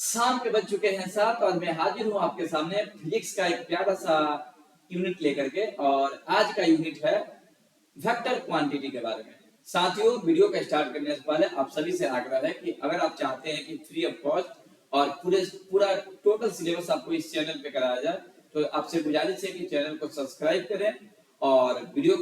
शाम के बज चुके हैं 7 और मैं हाजिर हूं आपके सामने फिजिक्स का एक प्यारा सा यूनिट लेकर के। और आज का यूनिट है वेक्टर क्वांटिटी के बारे में। साथियों, वीडियो का स्टार्ट करने से पहले आप सभी से आग्रह है कि अगर आप चाहते हैं कि फ्री ऑफ कॉस्ट और पूरा टोटल सिलेबस आपको इस चैनल पे कराया जाए तो आपसे गुजारिश है कि चैनल को सब्सक्राइब करें और वीडियो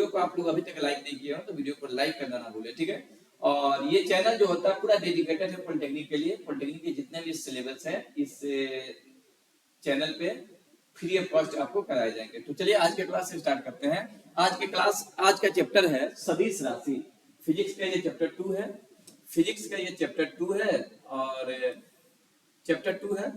को आप लोग अभी तक लाइक नहीं किए हो तो वीडियो को लाइक करना ना भूलें, ठीक है। और ये चैनल जो होता है पूरा डेडिकेटेड है पॉलिटेक्निक के लिए। पॉलिटेक्निक के जितने भी सिलेबस है इस चैनल पे फ्री ऑफ कॉस्ट आपको कराए जाएंगे। तो चलिए आज के क्लास से स्टार्ट करते हैं। आज का चैप्टर है सदिश राशि। फिजिक्स का ये चैप्टर 2 है। फिजिक्स का ये चैप्टर 2 है और चैप्टर 2 है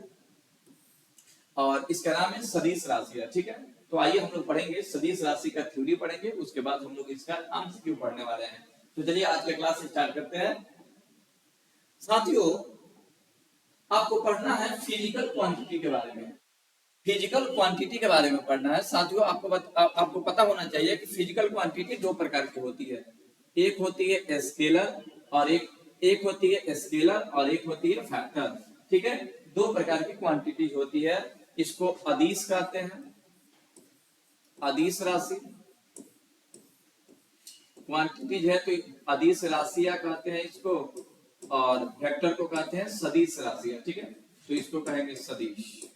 और इसका नाम है सदिश राशि, ठीक है। तो आइए हम लोग पढ़ेंगे सदिश राशि का थ्योरी पढ़ेंगे, उसके बाद हम लोग इसका एमसीक्यू पढ़ने वाले हैं। तो चलिए आज का क्लास स्टार्ट करते हैं। साथियों, आपको पढ़ना है फिजिकल क्वांटिटी के बारे में। फिजिकल क्वांटिटी के बारे में पढ़ना है। साथियों, आपको पता होना चाहिए कि फिजिकल क्वांटिटी दो प्रकार की होती है। एक होती है स्केलर और एक होती है स्केलर और एक होती है फैक्टर, ठीक है। दो प्रकार की क्वांटिटी होती है। इसको अदिश कहते हैं, अदिश राशि क्वांटिटीज है तो अदिश राशियां कहते हैं इसको, और वेक्टर को कहते हैं सदिश राशियां, ठीक है। तो इसको कहेंगे सदिश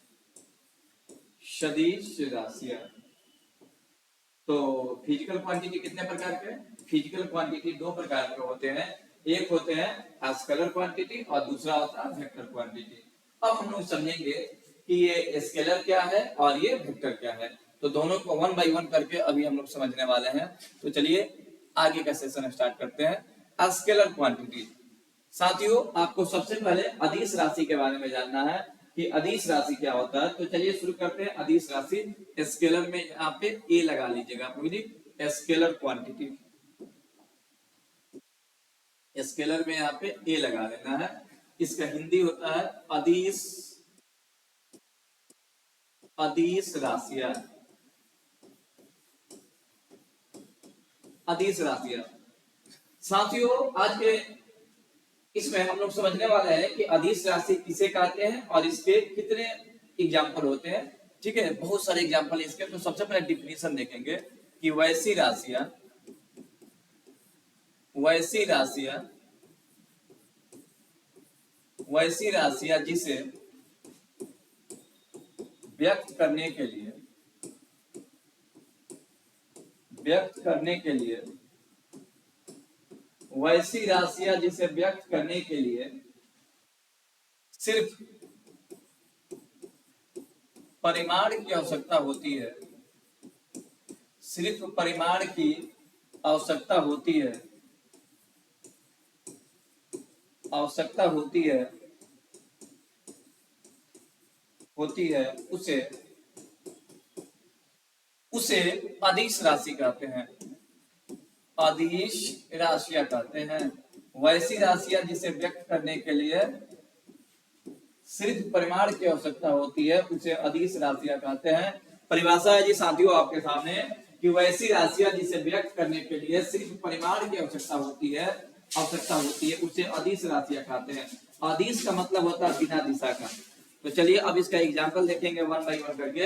राशियां। तो फिजिकल क्वांटिटी कितने प्रकार के? फिजिकल क्वांटिटी दो प्रकार के होते हैं। एक होते हैं स्केलर क्वांटिटी और दूसरा होता है वेक्टर क्वांटिटी। अब हम लोग समझेंगे कि ये स्केलर क्या है और ये वेक्टर क्या है। तो दोनों को वन बाय वन करके अभी हम लोग समझने वाले हैं। तो चलिए आगे का सेशन स्टार्ट करते हैं। Scalar quantity. साथियों, आपको सबसे पहले अदिश राशि के बारे में जानना है कि अदिश राशि क्या होता है। तो चलिए शुरू करते हैं। अदिश राशि स्केलर में यहाँ पे ए लगा लीजिएगा आप, स्केलर क्वांटिटी। स्केलर में यहाँ पे ए लगा लेना है। इसका हिंदी होता है अदिश राशियां। अदिश राशियां। साथियों, आज के इसमें हम लोग समझने वाले हैं कि अदिश राशि किसे कहते हैं और इसके कितने एग्जाम्पल होते हैं, ठीक है। बहुत सारे एग्जाम्पल इसके। तो सबसे पहले डिफिनीशन देखेंगे कि वैसी राशियां जिसे व्यक्त करने के लिए वैसी राशियां जिसे व्यक्त करने के लिए सिर्फ परिमाण की आवश्यकता होती है, सिर्फ परिमाण की आवश्यकता होती है उसे अदिश राशि कहते हैं। अदिश राशियां कहते हैं। वैसी राशियां जिसे व्यक्त करने के लिए सिर्फ परिमाण की आवश्यकता होती है उसे अदिश राशियां कहते हैं। परिभाषा है जी साथियों आपके सामने कि वैसी राशियां जिसे व्यक्त करने के लिए सिर्फ परिमाण की आवश्यकता होती है उसे अदिश राशियां कहते हैं। अदिश का मतलब होता है बिना दिशा का। तो चलिए अब इसका एग्जाम्पल देखेंगे वन बाय वन करके।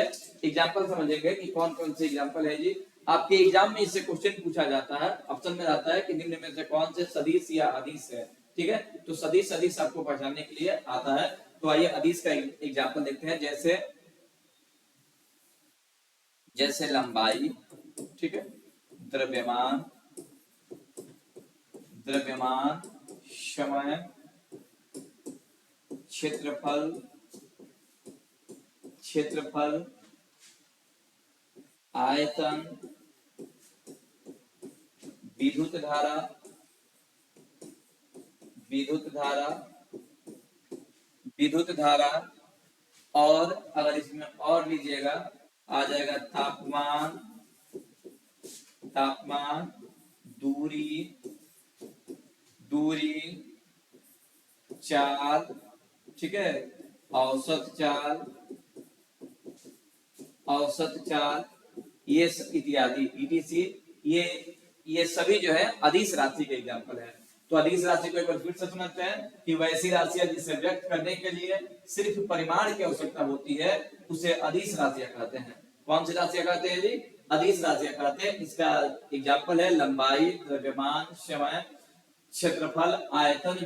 एग्जाम्पल समझेंगे कि कौन कौन से एग्जाम्पल है जी। आपके एग्जाम में इससे क्वेश्चन पूछा जाता है। ऑप्शन में आता है कि निम्न में से कौन से सदिश या अदिश है, ठीक है। तो सदिश अदिश आपको पहचानने के लिए आता है। तो आइए अदिश का एग्जाम्पल देखते हैं। जैसे लंबाई, ठीक है, द्रव्यमान, समय, क्षेत्रफल, आयतन, विद्युत धारा और अगर इसमें और लीजिएगा आ जाएगा तापमान, दूरी, चाल, ठीक है, औसत चाल, ये इत्यादि ETC। ये सभी जो है अदिश राशि के एग्जाम्पल है। तो अदिश राशि को एक बार फिर से समझते हैं कि वैसी राशियां जिसे व्यक्त करने के लिए सिर्फ परिमाण की आवश्यकता होती है उसे अदिश राशियां कहते हैं। कौन सी राशियां कहते हैं जी? अदिश राशियां कहते हैं। इसका एग्जाम्पल है लंबाई, द्रव्यमान, समय, क्षेत्रफल, आयतन,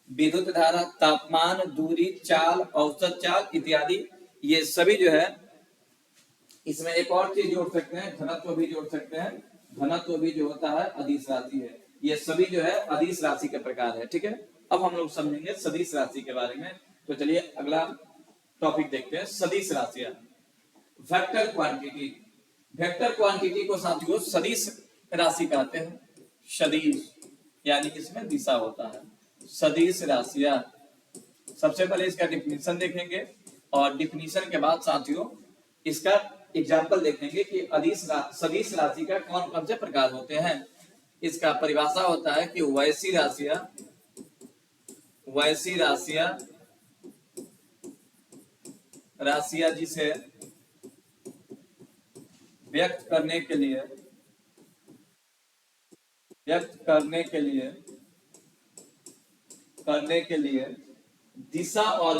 विद्युत धारा, तापमान, दूरी, चाल, औसत चाल इत्यादि। ये सभी जो है, इसमें एक और चीज जोड़ सकते हैं, घनत्व भी जोड़ सकते हैं। घनत्व भी जो होता है अदिश राशि है। ये सभी जो है अदिश राशि के प्रकार है। ठीक है, अब हम लोग समझेंगे सदिश राशि के बारे में। तो चलिए अगला टॉपिक देखते हैं, सदिश राशियां। Vector quantity. वेक्टर क्वांटिटी को साथियों सदिश राशि कहते हैं। सदिश यानी कि इसमें दिशा होता है। सदिश राशियां, सबसे पहले इसका डिफिनीशन देखेंगे और डिफिनीशन के बाद साथियों इसका एग्जाम्पल देखेंगे कि सदिश राशि का कौन कौन से प्रकार होते हैं। इसका परिभाषा होता है कि वैसी राशियां जिसे व्यक्त करने के लिए दिशा और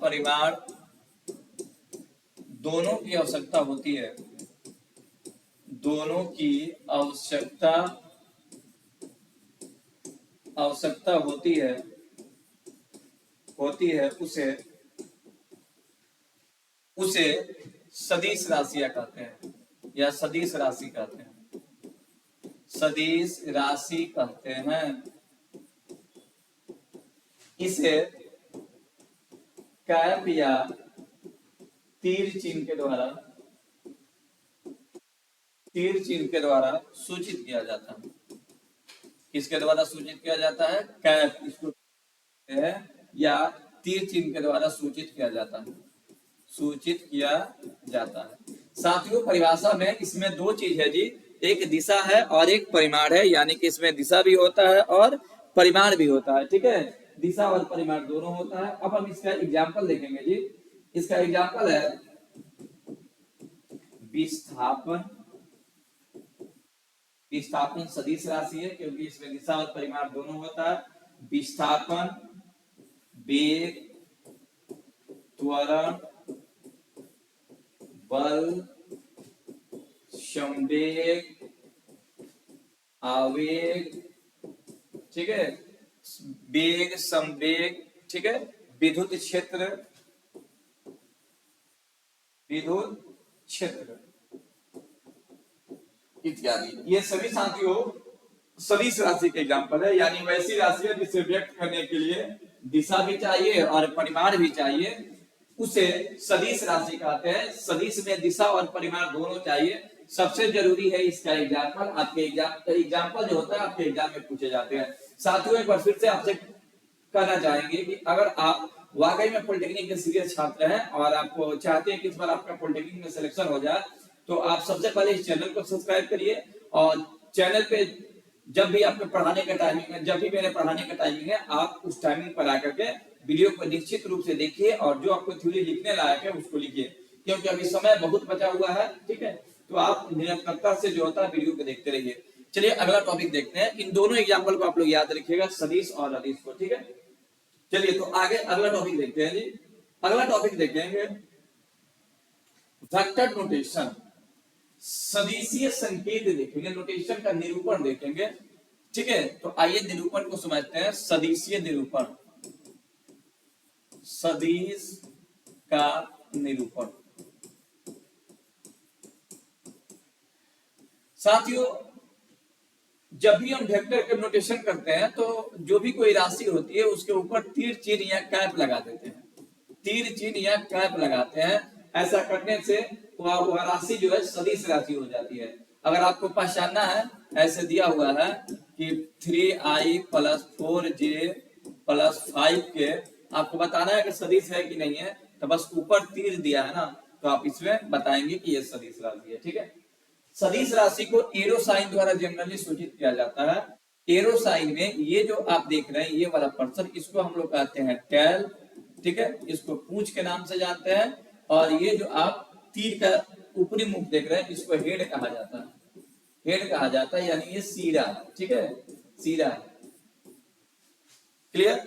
परिमाण दोनों की आवश्यकता होती है। दोनों की आवश्यकता होती है उसे सदिश राशियां कहते हैं या सदिश राशि कहते हैं। सदिश राशि कहते हैं। इसे कैप या तीर चिन्ह के द्वारा सूचित किया जाता है। किसके द्वारा सूचित किया जाता है? कैप इसको है या तीर चिन्ह के द्वारा सूचित किया जाता है। साथियों परिभाषा में इसमें दो चीज है जी, एक दिशा है और एक परिमाण है, यानी कि इसमें दिशा भी होता है और परिमाण भी होता है। ठीक है, दिशा और परिमाण दोनों होता है। अब हम इसका एग्जाम्पल देखेंगे जी। इसका एग्जाम्पल है विस्थापन सदिश राशि है क्योंकि इसमें दिशा और परिमाण दोनों होता है। विस्थापन, वेग, त्वरण, बल, संवेग, आवेग, ठीक है, वेग, संवेग, ठीक है, विद्युत क्षेत्र इत्यादि। ये सभी साथियों सदिश राशि के एग्जाम्पल है, यानी वैसी राशियां जिसे व्यक्त करने के लिए दिशा भी चाहिए और परिमाण भी चाहिए उसे सदिश राशि कहते हैं। सदिश में दिशा और परिमाण दोनों चाहिए। सबसे जरूरी है इसका एग्जाम्पल। आपके एग्जाम्पल जो होता है आपके एग्जाम में पूछे जाते हैं। साथियों एक बार फिर से आपसे कहना चाहेंगे कि अगर आप वाकई में पॉलिटेक्निक के सीरियस छात्र हैं और आपको चाहते हैं कि इस बार आपका पॉलिटेक्निक में सिलेक्शन हो जाए, तो आप सबसे पहले इस चैनल को सब्सक्राइब करिए और चैनल पे जब भी आपके पढ़ाने का टाइमिंग है, जब भी मेरे पढ़ाने का टाइमिंग है, आप उस टाइमिंग पर आकर के वीडियो को निश्चित रूप से देखिए और जो आपको थ्योरी लिखने लायक है उसको लिखिए, क्योंकि अभी समय बहुत बचा हुआ है। ठीक है, तो आप निरंतरता से जो होता है वीडियो को देखते रहिए। चलिए अगला टॉपिक देखते हैं। इन दोनों एग्जाम्पल को आप लोग याद रखिएगा, सदिश और अदिश को। ठीक है, चलिए तो आगे अगला टॉपिक देखते हैं जी। अगला टॉपिक देखेंगे वेक्टर नोटेशन। सदिशीय संकेत देखेंगे, नोटेशन का निरूपण देखेंगे। ठीक है, तो आइए निरूपण को समझते हैं। सदिशीय निरूपण, सदिश का निरूपण। साथियों जब भी हम वेक्टर के नोटेशन करते हैं तो जो भी कोई राशि होती है उसके ऊपर तीर चिन्ह या कैप लगा देते हैं। तीर चिन्ह या कैप लगाते हैं। ऐसा करने से वह राशि जो है सदिश राशि हो जाती है। अगर आपको पहचानना है, ऐसे दिया हुआ है कि 3i + 4j + 5k, आपको बताना है कि सदिश है कि नहीं है, तो बस ऊपर तीर दिया है ना, तो आप इसमें बताएंगे कि यह सदिश राशि है। ठीक है, सदिश राशि को एरो साइन द्वारा जनरली सूचित किया जाता है। एरो साइन में ये जो आप देख रहे हैं ये वाला पर्सन, इसको हम लोग कहते हैं टेल। ठीक है, इसको पूंछ के नाम से जानते हैं। और ये जो आप तीर का ऊपरी मुख देख रहे हैं, इसको हेड कहा जाता है, हेड कहा जाता है, यानी ये सीरा, ठीक है, सीरा। क्लियर।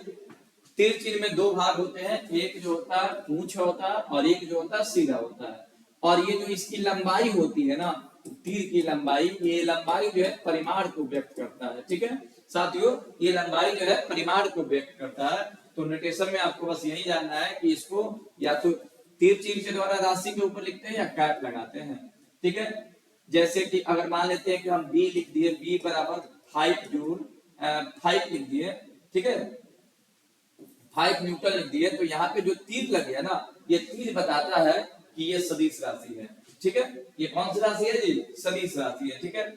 तिरछिल में दो भाग होते हैं, एक जो होता है पूंछ होता है और एक जो होता है सीधा होता है। और ये जो इसकी लंबाई होती है ना, तीर की लंबाई, ये लंबाई जो है परिमाण को व्यक्त करता है, ठीक है साथियों, ये लंबाई जो है परिमाण को व्यक्त करता है। तो नोटेशन में आपको बस यही जानना है कि इसको या तो तिरछिल के द्वारा राशि के ऊपर लिखते हैं या कैप लगाते हैं, ठीक है। जैसे कि अगर मान लेते हैं कि हम बी लिख दिए, बी बराबर 5 जूल 5 लिख दिए, ठीक है, 5 न्यूटन लिख दिए, तो यहाँ पे जो तीर लग गया ना, ये तीर बताता है कि ये सदिश राशि है, ठीक है। ये कौन सी राशि है जी? सदिश राशि है, ठीक है।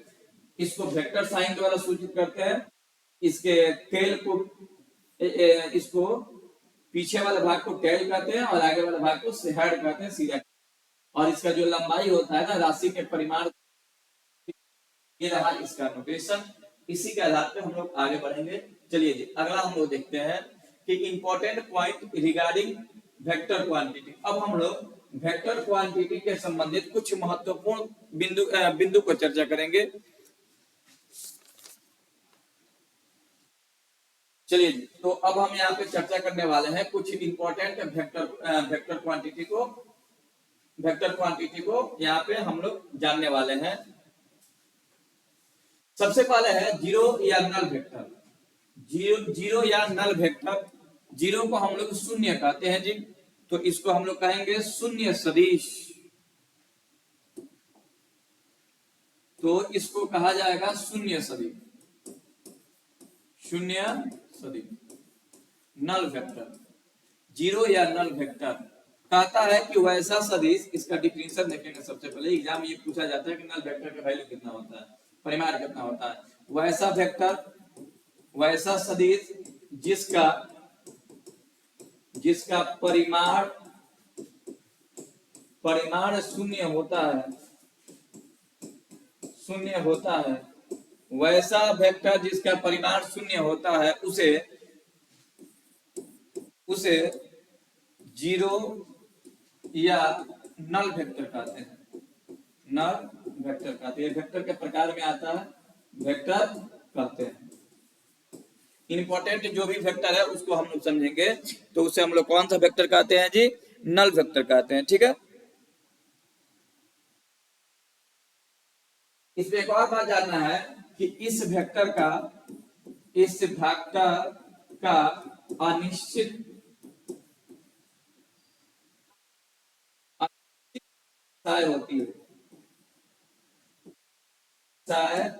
इसको वेक्टर साइन द्वारा सूचित करते हैं। इसके टेल को इसको पीछे वाले भाग को टेल कहते हैं और आगे वाले भाग को हेड कहते हैं, सीधा। और इसका जो लंबाई होता है ना, राशि के परिमाण, ये रहा इसका नोटेशन। इसी के आधार पे हम लोग आगे बढ़ेंगे। चलिए जी, अगला हम लोग देखते हैं कि important point regarding vector quantity. अब हम लोग वेक्टर क्वांटिटी के संबंधित कुछ महत्वपूर्ण बिंदु को चर्चा करेंगे। चलिए जी, तो अब हम यहाँ पे चर्चा करने वाले हैं कुछ इंपॉर्टेंट वेक्टर क्वांटिटी को यहाँ पे हम लोग जानने वाले हैं। सबसे पहले है जीरो या नल वेक्टर। जीरो या नल वेक्टर, जीरो को हम लोग शून्य कहते हैं जी, तो इसको हम लोग कहेंगे शून्य सदिश, तो इसको कहा जाएगा शून्य सदिश, शून्य सदिश। नल वेक्टर, जीरो या नल वेक्टर कहता है कि वैसा सदिश, इसका डिफिनेशन देखेंगे सबसे पहले। एग्जाम में ये पूछा जाता है कि नल वेक्टर का वैल्यू कितना होता है, परिमाण कितना होता है। वैसा वेक्टर, वैसा सदिश जिसका परिमाण शून्य होता है, वैसा वेक्टर जिसका परिमाण शून्य होता है, उसे जीरो या नल वेक्टर कहते हैं, नल वेक्टर कहते हैं। वेक्टर के प्रकार में आता है, वेक्टर कहते हैं। इंपॉर्टेंट जो भी वेक्टर है उसको हम लोग समझेंगे, तो उसे हम लोग कौन सा वेक्टर कहते हैं जी? नल वेक्टर कहते हैं, ठीक है। इसमें एक और बात जानना है कि इस वेक्टर का अनिश्चित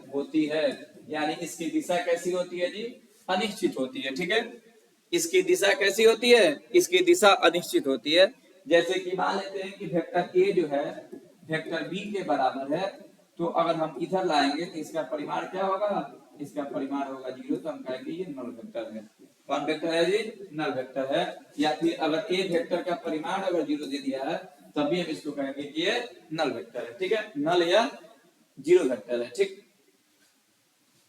होती है, यानी इसकी दिशा कैसी होती है जी? अनिश्चित होती है, ठीक है। इसकी दिशा कैसी होती है? इसकी दिशा अनिश्चित होती है। जैसे कि मान लेते हैं कि वेक्टर ए जो है वेक्टर बी के बराबर है, तो अगर हम इधर लाएंगे तो इसका परिमाण क्या होगा? इसका परिमाण होगा 0, तो हम कहेंगे ये नल वेक्टर है। कौन वेक्टर है जी? नल वेक्टर है। या फिर अगर ए वेक्टर का परिमाण अगर 0 दे दिया है, तब भी हम इसको कहेंगे कि ये नल वेक्टर है, ठीक है। नल या जीरो वेक्टर है, ठीक।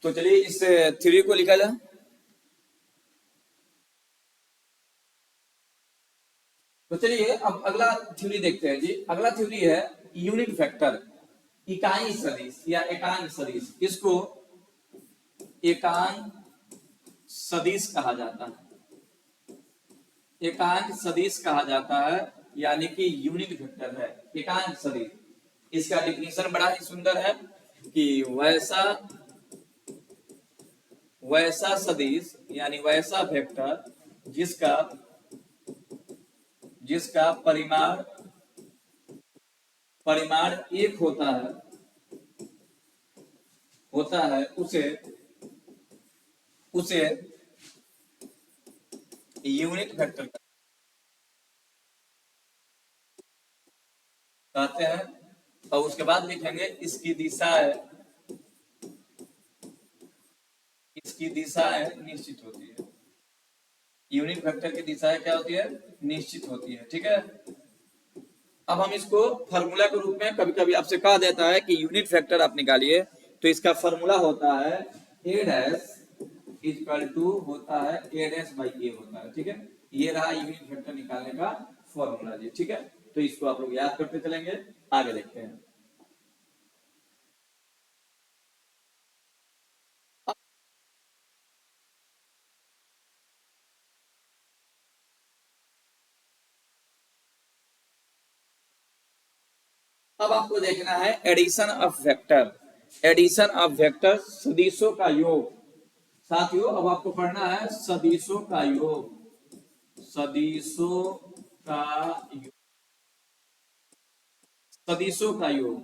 तो चलिए इस थ्योरी को लिखा जाए। तो चलिए अब अगला थ्योरी देखते हैं जी। अगला थ्योरी है यूनिट वेक्टर, इकाई सदिश या एकांक सदिश। इसको एकांक सदिश कहा जाता है, एकांक सदिश कहा जाता है, यानी कि यूनिट वेक्टर है एकांक सदिश। इसका डिफिनेशन बड़ा ही सुंदर है कि वैसा सदिश यानी वैसा वेक्टर जिसका परिमाण एक होता है, उसे यूनिट वेक्टर कहते हैं। और उसके बाद लिखेंगे इसकी दिशाएं निश्चित होती है। यूनिट वेक्टर की दिशाएं क्या होती है? निश्चित होती है, ठीक है। अब हम इसको फार्मूला के रूप में कभी कभी आपसे कहा देता है कि यूनिट वेक्टर आप निकालिए, तो इसका फार्मूला होता है a डैश इक्वल टू होता है a डैश बाई a होता है, ठीक है। ये रहा यूनिट वेक्टर निकालने का फार्मूला जी, ठीक है। तो इसको आप लोग याद करते चलेंगे। आगे देखते हैं। अब आपको देखना है addition of vector, addition of vector, सदिशों का योग। साथियों अब आपको पढ़ना है सदिशों का योग, सदिशों का योग, सदिशों का योग।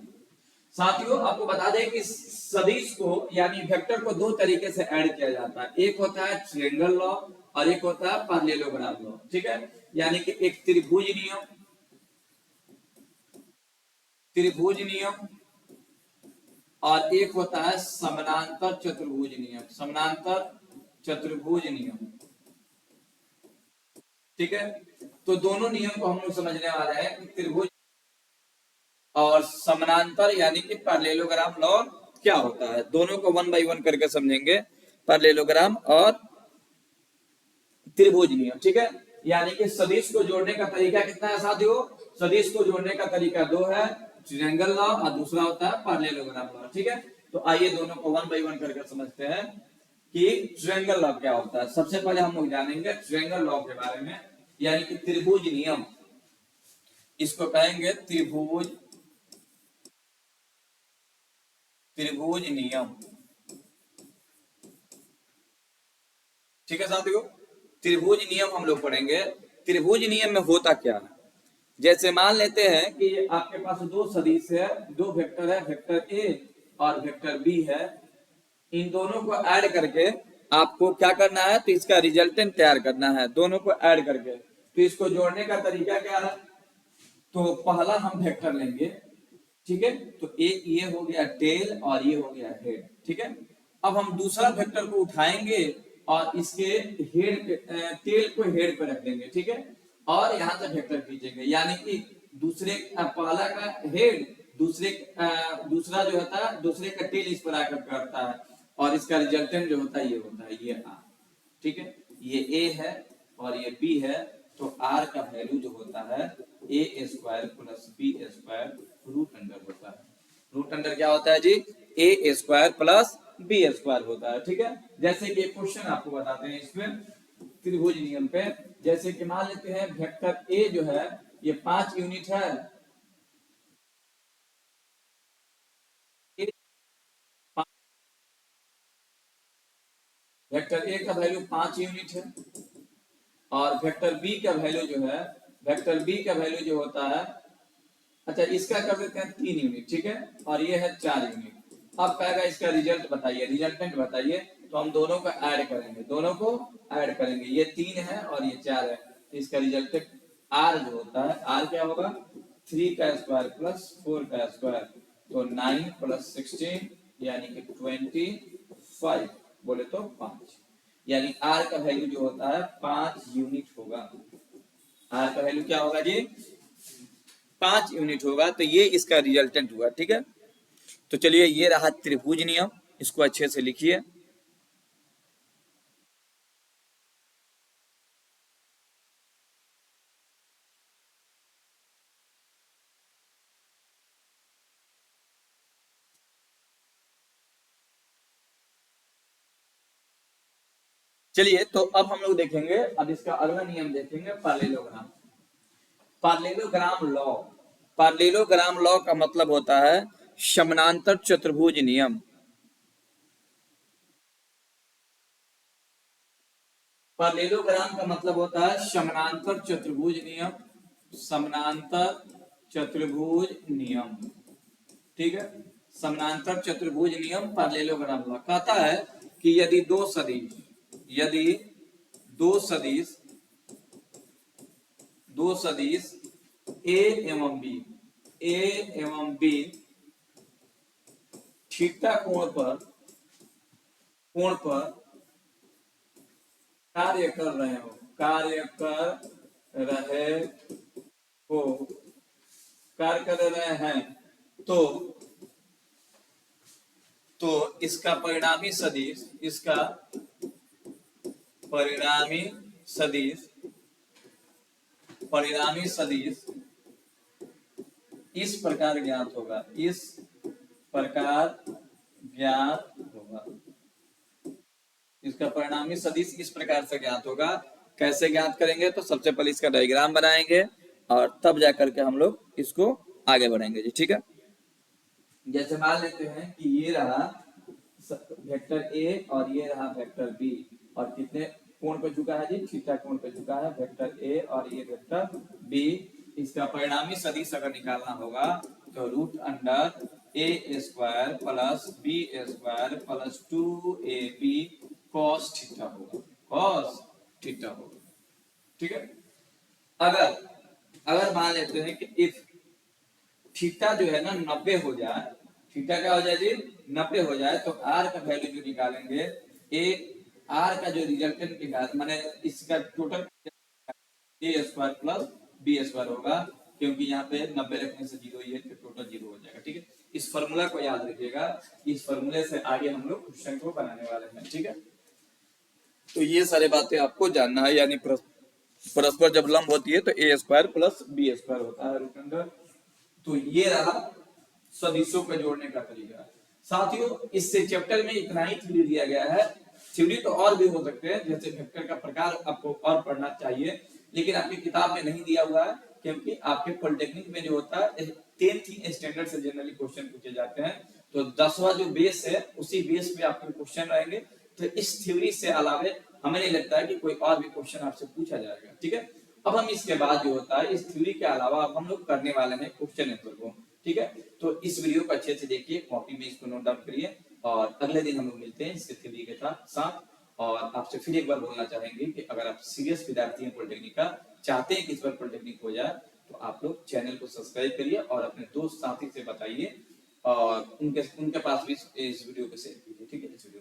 साथियों आपको बता दें कि सदिश को यानी वेक्टर को दो तरीके से ऐड किया जाता है, एक होता है ट्रायंगल लॉ और एक होता है पैरेललोग्राम लॉ। ठीक है, यानी कि एक त्रिभुज नियम, त्रिभुज नियम, और एक होता है समानांतर चतुर्भुज नियम, समानांतर चतुर्भुज नियम। ठीक है, तो दोनों नियम को हम लोग समझने वाले हैं कि त्रिभुज और समानांतर यानी कि पैरेललोग्राम लॉ क्या होता है। दोनों को वन बाय वन करके समझेंगे, पैरेललोग्राम और त्रिभुज नियम। ठीक है, यानी कि सदिश को जोड़ने का तरीका कितना है साथियों? सदिश को जोड़ने का तरीका दो है, ट्रायंगल लॉ और दूसरा होता है पैरेललोग्राम लॉ। ठीक है, तो आइए दोनों को वन बाय वन करके समझते हैं कि ट्रायंगल लॉ क्या होता है। सबसे पहले हम लोग जानेंगे ट्रायंगल लॉ के बारे में, यानी कि त्रिभुज नियम, इसको कहेंगे त्रिभुज, त्रिभुज नियम। ठीक है साथियों, त्रिभुज नियम हम लोग पढ़ेंगे। त्रिभुज नियम में होता क्या है, जैसे मान लेते हैं कि आपके पास दो सदिश है, दो वेक्टर है, वेक्टर ए और वेक्टर बी है। इन दोनों को ऐड करके आपको क्या करना है, तो इसका रिजल्टेंट तैयार करना है, दोनों को ऐड करके। तो इसको जोड़ने का तरीका क्या है, तो पहला हम वेक्टर लेंगे। ठीक है, तो एक ये हो गया टेल और ये हो गया हेड। ठीक है, अब हम दूसरा वेक्टर को उठाएंगे और इसके हेड टेल को हेड पे रख देंगे। ठीक है, और यहां से वेक्टर खींचेंगे, यानी कि दूसरे पहला का हेड, दूसरे दूसरा जो होता है दूसरे का टेल इस पर आकर करता है, और इसका रिजल्टेंट जो होता है ये होता है ये आर। ठीक है, ये ए है और ये बी है, तो आर का वैल्यू जो होता है A square plus B square root under होता है। रूट अंडर क्या होता है जी, A square plus B square होता है। ठीक है, जैसे कि एक क्वेश्चन आपको बताते हैं इसमें त्रिभुज नियम पे, जैसे कि मान लेते हैं वेक्टर ए जो है ये 5 यूनिट है, वेक्टर ए का वैल्यू 5 यूनिट है, और वेक्टर बी का वैल्यू जो है, वेक्टर बी का वैल्यू जो होता है, अच्छा इसका कर देते हैं 3 यूनिट। ठीक है, और ये है 4 यूनिट। अब कहेगा इसका रिजल्ट बताइए, रिजल्टेंट बताइए, तो हम दोनों को ऐड करेंगे, दोनों को ऐड करेंगे, ये 3 है और ये 4 है, तो इसका रिजल्टेंट आर जो होता है, आर क्या होगा 3 का स्क्वायर प्लस 4 का स्क्वायर, तो 9 प्लस 16 यानी कि 25, बोले तो 5, यानी आर का वैल्यू जो होता है 5 यूनिट होगा। आर का वैल्यू क्या होगा जी, 5 यूनिट होगा, तो ये इसका रिजल्टेंट हुआ। ठीक है, तो चलिए ये रहा त्रिभुज नियम, इसको अच्छे से लिखिए। चलिए तो अब हम लोग देखेंगे, अब इसका अगला नियम देखेंगे parallelogram, parallelogram law. Parallelogram law का मतलब होता है समानांतर चतुर्भुज नियम। पैरेललोग्राम का मतलब होता है समानांतर चतुर्भुज नियम, समानांतर चतुर्भुज नियम। ठीक है, समानांतर चतुर्भुज नियम पैरेललोग्राम लॉ कहता है कि यदि दो सदिश, यदि दो सदिश, दो सदिश ए एवं बी, ए एवं बी थीटा कोण पर कार्य कर रहे हो, कार्य कर रहे हो, कार्य कर रहे हैं, तो इसका परिणामी सदिश, इसका परिणामी सदिश, परिणामी सदिश इस प्रकार ज्ञात होगा, इस प्रकार ज्ञात होगा। इसका परिणामी सदिश इस प्रकार से ज्ञात होगा। कैसे ज्ञात करेंगे? तो सबसे पहले इसका डायग्राम बनाएंगे और तब जाकर के हम लोग इसको आगे बढ़ेंगे जी। ठीक है, जैसे मान लेते हैं कि ये रहा वेक्टर ए और ये रहा वेक्टर बी, और कितने कोण पे झुका है जी? थीटा कोण पे झुका है वेक्टर ए और ये वेक्टर बी। इसका परिणामी सदिश अगर निकालना होगा तो root under A square plus B square plus 2ab cos theta होगा, cos थीटा होगा। ठीक है, अगर अगर मान लेते हैं कि इफ थीटा जो है ना 90 हो जाए, थीटा क्या हो जाए जी? 90 हो जाए, तो आर का वैल्यू जो निकालेंगे, ए आर का जो रिजल्टेंट निकाल माने इसका total A square plus B square होगा, क्योंकि यहाँ पे 90 रखने से जीरो ही है तो टोटल जीरो हो जाएगा। ठीक है, इस फॉर्मूला को याद रखिएगा, इस फॉर्मूले से आगे हम लोग क्वेश्चन को बनाने वाले हैं। ठीक है, तो ये सारी बातें आपको जानना है, यानी परस्पर जब लंब होती है तो ए स्क्वायर प्लस बी स्क्वायर होता है रूट अंडर। तो ये रहा सदिशों को जोड़ने का तरीका। साथियों, इससे चैप्टर में इतना ही थ्योरी दिया गया है। थ्योरी तो और भी हो सकते हैं, जैसे वेक्टर का प्रकार आपको और पढ़ना चाहिए, लेकिन आपकी किताब में नहीं दिया हुआ है, क्योंकि आपके पॉलिटेक्निक में जो होता है 10th स्टैंडर्ड से जनरली क्वेश्चन पूछे जाते हैं, तो 10वां जो बेस है उसी बेस पे आपके क्वेश्चन रहेंगे। तो इस थ्योरी से अलावे हमें नहीं लगता है कि कोई और भी क्वेश्चन आपसे पूछा जाएगा। ठीक है, अब हम इसके बाद जो होता है इस थ्योरी के अलावा अब हम लोग करने वाले हैं क्वेश्चन आंसर को। ठीक है, तो इस वीडियो को अच्छे से देखिए, कॉपी में इसको नोट डाउन करिए, और अगले दिन हम लोग मिलते हैं इसके थ्योरी के साथ। और आपसे फिर एक बार बोलना चाहेंगे कि अगर आप सीरियस विद्यार्थी हैं पॉलिटेक्निक का, चाहते हैं कि इस बार पॉलिटेक्निक हो जाए, तो आप लोग चैनल को सब्सक्राइब करिए और अपने दोस्त साथी से बताइए, और उनके पास भी इस वीडियो को शेयर कीजिए। ठीक है।